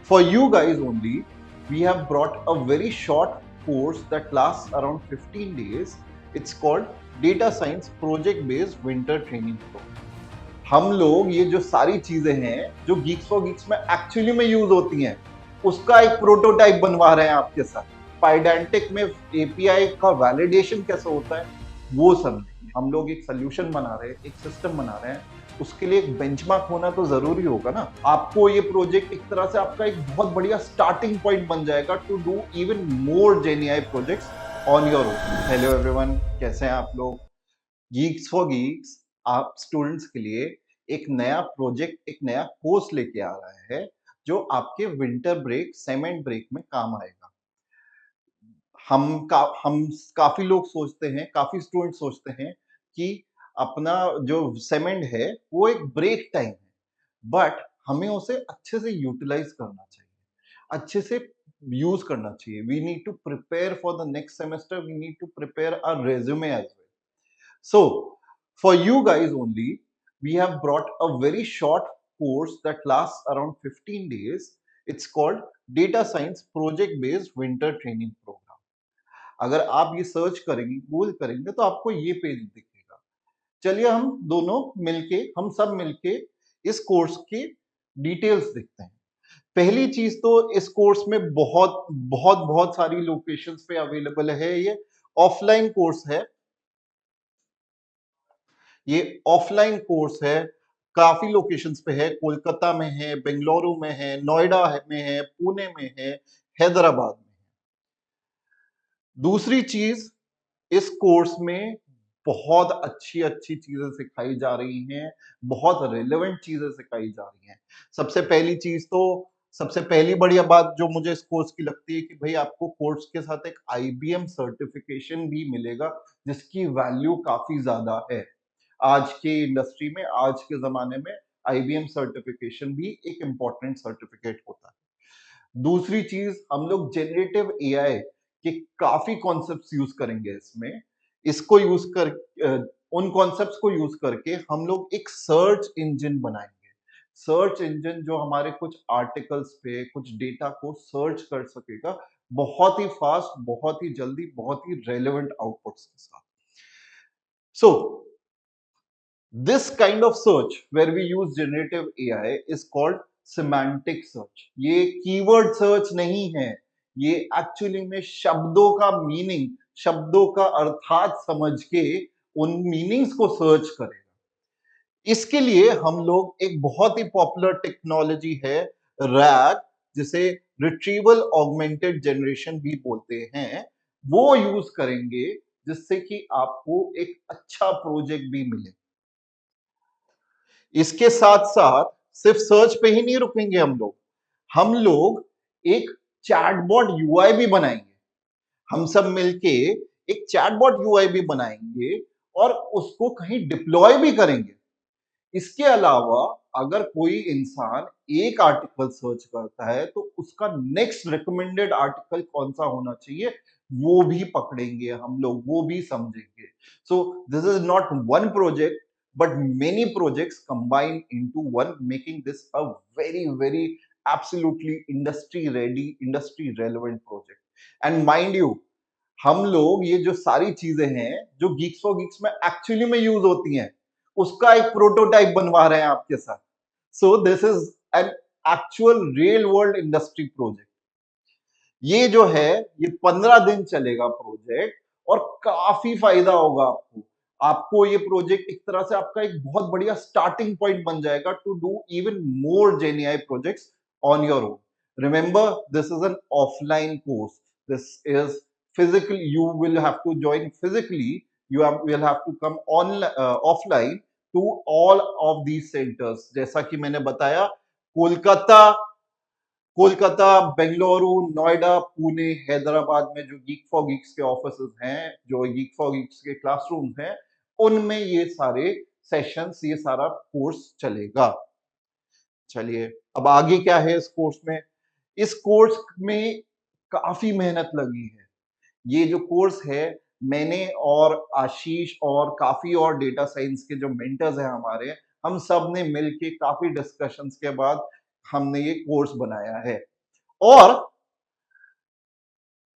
For you guys only, we have brought a very short course that lasts around 15 days. It's called Data Science Project Based Winter Training Program. हम लोग ये जो सारी चीजें हैं जो Geeks for Geeks में एक्चुअली में यूज होती हैं, उसका एक प्रोटोटाइप बनवा रहे हैं आपके साथ। पाइडेंटिक में एपीआई का वैलिडेशन कैसे होता है वो समझेंगे। हम लोग एक सोल्यूशन बना रहे हैं, एक सिस्टम बना रहे हैं, उसके लिए एक बेंचमार्क होना तो जरूरी होगा ना। आपको ये प्रोजेक्ट एक तरह से आपका एक बहुत बढ़िया स्टार्टिंग पॉइंट बन जाएगा to do even more GenAI projects on your own. Hello everyone, कैसे हैं आप लोग? गीक्स फॉर गीक्स आप स्टूडेंट्स के लिए एक नया प्रोजेक्ट, एक नया कोर्स लेके आ रहा है जो आपके विंटर ब्रेक, सेमेंट ब्रेक में काम आएगा। हम काफी लोग सोचते हैं, काफी स्टूडेंट सोचते हैं कि अपना जो सेमेंट है वो एक ब्रेक टाइम है, बट हमें उसे अच्छे से यूटिलाइज करना चाहिए, अच्छे से यूज करना चाहिए। We need to prepare for the next semester, we need to prepare our resume as well. So, for you guys only, we have brought a very short course that lasts around 15 days. It's called Data Science Project Based Winter Training Program. अगर आप ये search करेंगे, Google करेंगे, तो आपको ये page दिखेगा। चलिए हम दोनों मिलके, हम सब मिलके इस कोर्स की डिटेल्स देखते हैं। पहली चीज तो इस कोर्स में बहुत बहुत बहुत सारी लोकेशंस पे अवेलेबल है। ये ऑफलाइन कोर्स है, ये ऑफलाइन कोर्स है, काफी लोकेशंस पे है। कोलकाता में है, बेंगलुरु में है, नोएडा में है, पुणे में है, हैदराबाद में है। दूसरी चीज, इस कोर्स में बहुत अच्छी अच्छी चीजें सिखाई जा रही हैं, बहुत रिलेवेंट चीजें सिखाई जा रही हैं। सबसे पहली चीज तो, सबसे पहली बढ़िया बात जो मुझे इस कोर्स की लगती है कि भाई आपको कोर्स के साथ एक आईबीएम सर्टिफिकेशन भी मिलेगा, जिसकी वैल्यू काफी ज्यादा है आज के इंडस्ट्री में, आज के जमाने में। आईबीएम सर्टिफिकेशन भी एक इंपॉर्टेंट सर्टिफिकेट होता है। दूसरी चीज, हम लोग जेनरेटिव एआई के काफी कॉन्सेप्ट्स यूज करेंगे इसमें। इसको यूज कर उन कॉन्सेप्ट्स को यूज करके हम लोग एक सर्च इंजन बनाएंगे। सर्च इंजन जो हमारे कुछ आर्टिकल्स पे कुछ डेटा को सर्च कर सकेगा, बहुत ही फास्ट, बहुत ही जल्दी, बहुत ही रेलेवेंट आउटपुट्स के साथ। सो this kind of search where we use generative AI is called semantic search. ये कीवर्ड सर्च नहीं है, ये एक्चुअली में शब्दों का मीनिंग, शब्दों का अर्थात समझ के उन मीनिंग्स को सर्च करेगा। इसके लिए हम लोग एक बहुत ही पॉपुलर टेक्नोलॉजी है रैग, जिसे रिट्रीवल ऑगमेंटेड जनरेशन भी बोलते हैं, वो यूज करेंगे, जिससे कि आपको एक अच्छा प्रोजेक्ट भी मिले। इसके साथ साथ सिर्फ सर्च पे ही नहीं रुकेंगे हम लोग एक चैटबॉट यूआई भी बनाएंगे। हम सब मिलके एक चैटबॉट यूआई भी बनाएंगे और उसको कहीं डिप्लॉय भी करेंगे। इसके अलावा अगर कोई इंसान एक आर्टिकल सर्च करता है तो उसका नेक्स्ट रिकमेंडेड आर्टिकल कौन सा होना चाहिए वो भी पकड़ेंगे हम लोग, वो भी समझेंगे। So this is not one project but many projects combined into one, making this a very absolutely industry ready, industry relevant project. And mind you, हम लोग ये जो सारी चीजें हैं जो Geeks for Geeks में एक्चुअली में यूज होती हैं, उसका एक प्रोटोटाइप बनवा रहे हैं आपके साथ। So this is an actual real world industry project. ये जो है, ये 15 दिन चलेगा प्रोजेक्ट, और काफी फायदा होगा आपको। आपको ये प्रोजेक्ट एक तरह से आपका एक बहुत बढ़िया स्टार्टिंग पॉइंट बन जाएगा to do even more GenAI projects on your own. Remember, this is an offline course, this is physical, you will have to join physically, will have to come on offline to all of these centers। जैसा कि मैंने बताया, कोलकाता, बेंगलुरु, नोएडा, पुणे, हैदराबाद में जो geek for Geeks के offices हैं, जो geek for Geeks के क्लासरूम्स हैं, उनमें ये सारे सेशंस, ये सारा कोर्स चलेगा। चलिए, अब आगे क्या है इस कोर्स में? इस कोर्स में काफी मेहनत लगी है। ये जो कोर्स है, मैंने और आशीष और काफी और डेटा साइंस के जो मेंटर्स हैं हमारे, हम सब ने मिलके काफी डिस्कशंस के बाद हमने ये कोर्स बनाया है। और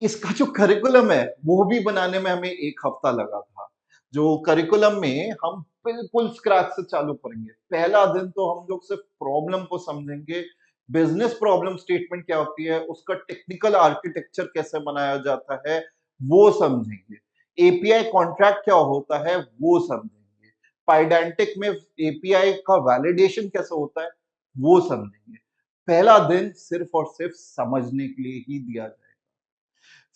इसका जो करिकुलम है, वो भी बनाने में हमें 1 हफ्ता लगा था। जो करिकुलम में हम बिल्कुल स्क्रैच से चालू करेंगे। पहला दिन तो हम लोग सिर्फ प्रॉब्लम को समझेंगे, बिज़नेस प्रॉब्लम स्टेटमेंट क्या होती है, उसका टेक्निकल आर्किटेक्चर कैसे बनाया जाता है, वो समझेंगे। एपीआई कॉन्ट्रैक्ट क्या होता है, वो समझेंगे। पाइडेंटिक में एपीआई का वैलिडेशन कैसे होता है, वो समझेंगे। पहला दिन सिर्फ और सिर्फ समझने के लिए ही दिया जाएगा।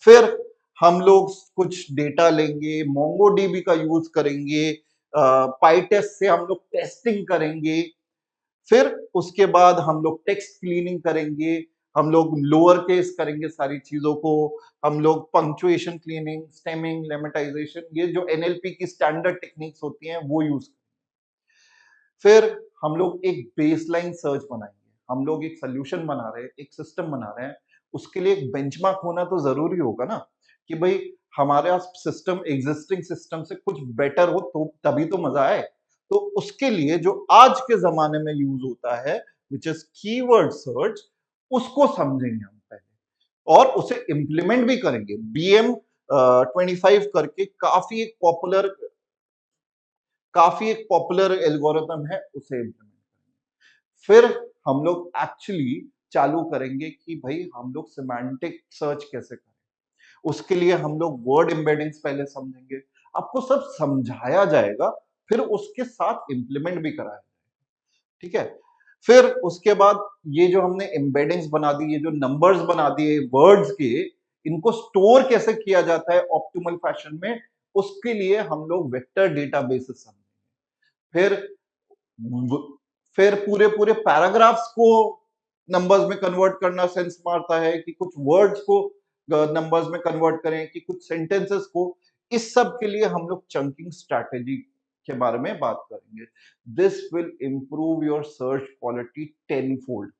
फिर हम लोग कुछ डेटा लेंगे, मोंगोडीबी का यूज करेंगे, पाइटेस्ट से हम लोग टेस्टिंग करेंगे। फिर उसके बाद हम लोग टेक्स्ट क्लीनिंग करेंगे, हम लोग लोअर केस करेंगे सारी चीजों को, हम लोग पंक्चुएशन क्लीनिंग, स्टेमिंग, लेमेटाइजेशन, ये जो एनएलपी की स्टैंडर्ड टेक्निक्स होती हैं वो यूज। फिर हम लोग एक बेसलाइन सर्च बनाएंगे, हम लोग एक सोल्यूशन बना रहे हैं, एक सिस्टम बना रहे हैं, उसके लिए एक बेंचमार्क होना तो जरूरी होगा ना, कि भाई हमारे सिस्टम एग्जिस्टिंग सिस्टम से कुछ बेटर हो तो तभी तो मजा आए। तो उसके लिए जो आज के जमाने में यूज होता है, विच इज कीवर्ड सर्च, उसको समझेंगे हम पहले और उसे इंप्लीमेंट भी करेंगे। बीएम 25 करके काफी एक पॉपुलर एल्गोरिथम है, उसे इम्प्लीमेंट करेंगे। फिर हम लोग एक्चुअली चालू करेंगे कि भाई हम लोग सिमेंटिक सर्च कैसे करें। उसके लिए हम लोग वर्ड एम्बेडिंग्स पहले समझेंगे, आपको सब समझाया जाएगा, फिर उसके साथ इंप्लीमेंट भी कराया जाएगा। ठीक है। फिर उसके बाद ये जो हमने एम्बेडिंग्स बना दी, ये जो नंबर्स बना दिए वर्ड्स के, इनको स्टोर कैसे किया जाता है ऑप्टिमल फैशन में, उसके लिए हम लोग वेक्टर डेटाबेसेस समझेंगे। फिर फिर पूरे पूरे पैराग्राफ्स को नंबर्स में कन्वर्ट करना सेंस मारता है, कि कुछ वर्ड्स को नंबर्स में कन्वर्ट करें, कि कुछ सेंटेंसेस को। इस सब के लिए हम लोग चंकिंग स्ट्रैटेजी के बारे में बात करेंगे। This will improve your search quality 10 fold.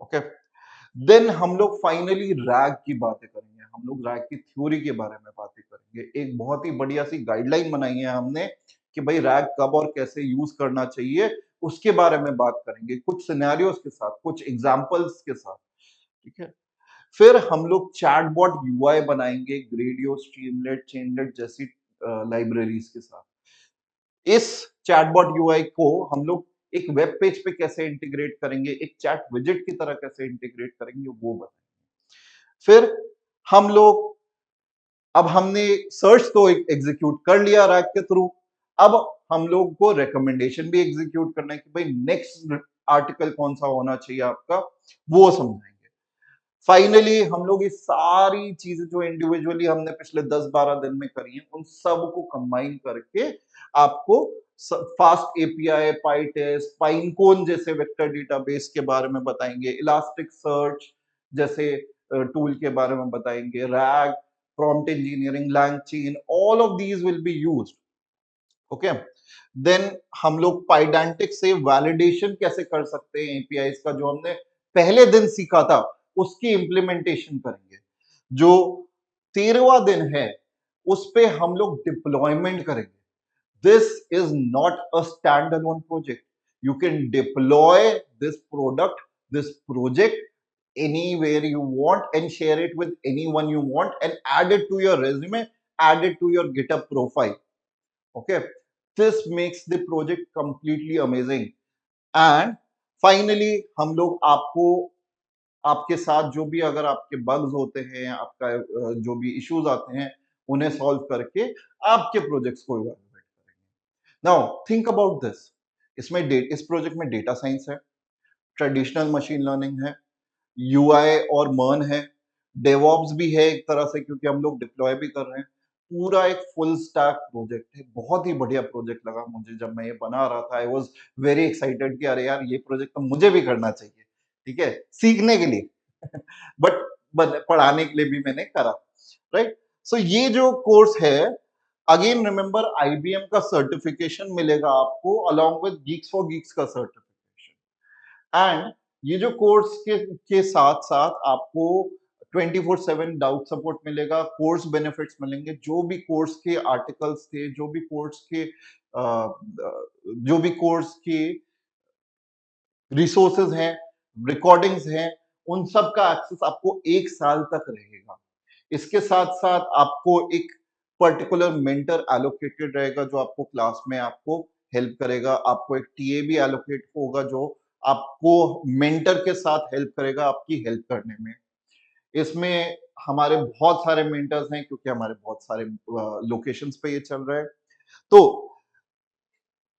Okay. Then हम लोग फाइनली रैग की बातें करेंगे, हम लोग रैग की थ्योरी के बारे में बातें करेंगे। एक बहुत ही बढ़िया सी गाइडलाइन बनाई है हमने कि भाई रैग कब और कैसे यूज करना चाहिए, उसके बारे में बात करेंगे, कुछ सिनेरियोस के साथ, कुछ एग्जांपल्स के साथ। ठीक है। फिर हम लोग चैटबॉट यूआई बनाएंगे, ग्रेडियो, स्ट्रीमलेट, चेनलेट जैसी लाइब्रेरीज के साथ। इस चैटबॉट यूआई को हम लोग एक वेब पेज पे कैसे इंटीग्रेट करेंगे, एक चैट विजेट की तरह कैसे इंटीग्रेट करेंगे, वो बताएंगे। फिर हम लोग, अब हमने सर्च तो एग्जीक्यूट कर लिया रैक के थ्रू, अब हम लोग को रिकमेंडेशन भी एग्जीक्यूट करना है कि भाई नेक्स्ट आर्टिकल कौन सा होना चाहिए आपका, वो समझाएंगे। फाइनली हम लोग ये सारी चीजें जो इंडिविजुअली हमने पिछले 10-12 दिन में करी हैं, उन सब को कंबाइन करके आपको फास्ट एपीआई, पाइटेस्ट, पाइनकोन जैसे वेक्टर डेटाबेस के बारे में बताएंगे, इलास्टिक सर्च जैसे टूल के बारे में बताएंगे, RAG, prompt engineering, LangChain, all of these will be used. Okay. Then हम लोग पाइडेंटिक से वैलिडेशन कैसे कर सकते हैं एपीआईज का, जो हमने पहले दिन सीखा था, उसकी इंप्लीमेंटेशन करेंगे। जो 13वां दिन है, उस पे हम लोग डिप्लॉयमेंट करेंगे। This is not a standalone project. You can deploy this product, this project anywhere you want and share it with anyone you want and add it to your resume, add it to your GitHub profile. Okay. This makes the project completely amazing. And finally, हम लोग आपको, आपके साथ जो भी अगर आपके bugs होते हैं, आपका जो भी इश्यूज आते हैं, उन्हें सॉल्व करके आपके प्रोजेक्ट्स को इवैल्यूएट करेंगे। Now think about this. इस प्रोजेक्ट में डेटा साइंस है, ट्रेडिशनल मशीन लर्निंग है, यूआई और मर्न है, डेवऑप्स भी है एक तरह से, क्योंकि हम लोग डिप्लॉय भी कर रहे हैं। पूरा एक फुल स्टैक प्रोजेक्ट है। बहुत ही बढ़िया प्रोजेक्ट लगा मुझे जब मैं ये बना रहा था। आई वाज वेरी एक्साइटेड कि अरे यार, ये प्रोजेक्ट तो मुझे भी करना चाहिए। ठीक है, सीखने के लिए बट पढ़ाने के लिए भी मैंने करा। राइट। सो ये जो कोर्स है, अगेन रिमेंबर, आईबीएम का सर्टिफिकेशन मिलेगा आपको along with Geeks for Geeks का सर्टिफिकेशन। एंड ये जो कोर्स के साथ साथ आपको 24/7 डाउट सपोर्ट मिलेगा, कोर्स बेनिफिट्स मिलेंगे, जो भी कोर्स के आर्टिकल्स थे, जो भी कोर्स के रिसोर्सेज हैं, रिकॉर्डिंग्स हैं, उन सब का एक्सेस आपको 1 साल तक रहेगा। इसके साथ-साथ आपको एक पर्टिकुलर मेंटर एलोकेटेड रहेगा जो आपको क्लास में आपको हेल्प करेगा। आपको एक टीए भी एलोकेट होगा जो आपको मेंटर के साथ हेल्प करेगा आपकी हेल्प करने में। इसमें हमारे बहुत सारे मेंटर्स हैं क्योंकि हमारे बहुत सारे लोकेशंस पे ये चल रहा है। तो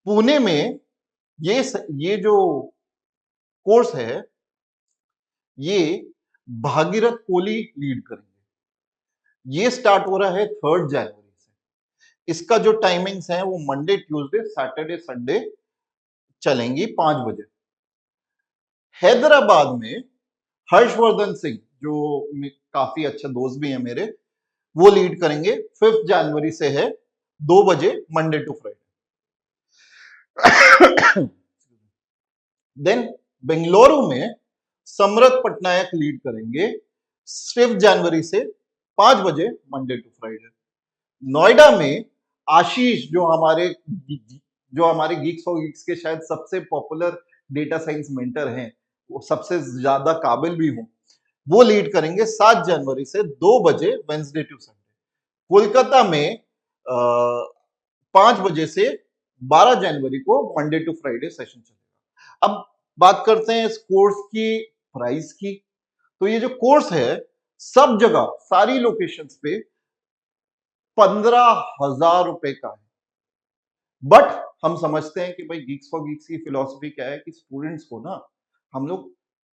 पुणे में ये जो कोर्स है, ये भागीरथ कोहली लीड करेंगे। ये स्टार्ट हो रहा है 3 जनवरी से। इसका जो टाइमिंग्स है वो मंडे, ट्यूसडे, सैटरडे, संडे चलेंगी 5 बजे। हैदराबाद में हर्षवर्धन सिंह जो काफी अच्छे दोस्त भी हैं मेरे, वो लीड करेंगे। 5 जनवरी से है 2 बजे Monday to Friday. Then Bengaluru में समरथ पटनायक लीड करेंगे 5 जनवरी से 5 बजे मंडे टू फ्राइडे। नोएडा में आशीष जो हमारे गीक्स फॉर गीक्स के शायद सबसे पॉपुलर डेटा साइंस मेंटर हैं, वो सबसे ज्यादा काबिल भी हों, वो लीड करेंगे 7 जनवरी से 2 बजे वेंसडे टू संडे। कोलकाता में 5 बजे से 12 जनवरी को मंडे टू फ्राइडे सेशन चलेगा। अब बात करते हैं इस कोर्स की प्राइस की। तो ये जो कोर्स है सब जगह सारी लोकेशंस पे 15,000 रुपए का है। बट हम समझते हैं कि भाई गीक्स फॉर गीक्स की फिलॉसफी क्या है कि स्टूडेंट्स को ना हम लोग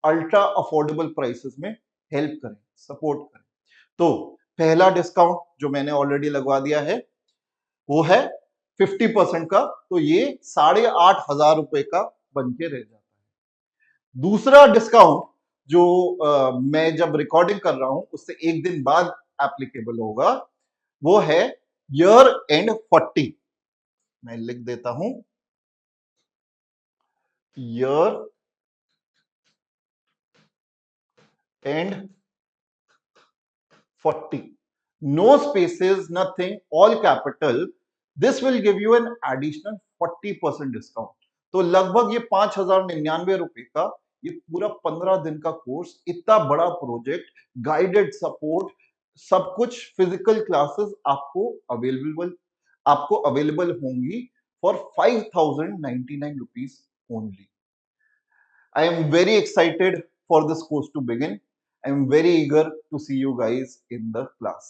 अल्ट्रा अफोर्डेबल प्राइसेस में हेल्प करें, सपोर्ट करें। तो पहला डिस्काउंट जो मैंने ऑलरेडी लगवा दिया है वो है 50% का, तो ये 8,500 रुपए का बन के रह जाता है। दूसरा डिस्काउंट जो मैं जब रिकॉर्डिंग कर रहा हूं उससे एक दिन बाद एप्लीकेबल होगा, वो है ईयर एंड 40। मैं लिख देता हूं, year and 40, no spaces, nothing, all capital. This will give you an additional 40% discount. तो लगभग ये 5,099 रुपए का ये पूरा 15 दिन का कोर्स, इतना बड़ा प्रोजेक्ट, गाइडेड सपोर्ट, सब कुछ फिजिकल क्लासेस आपको अवेलेबल होंगी for 5,099 rupees only. I am very excited for this course to begin. I am very eager to see you guys in the class.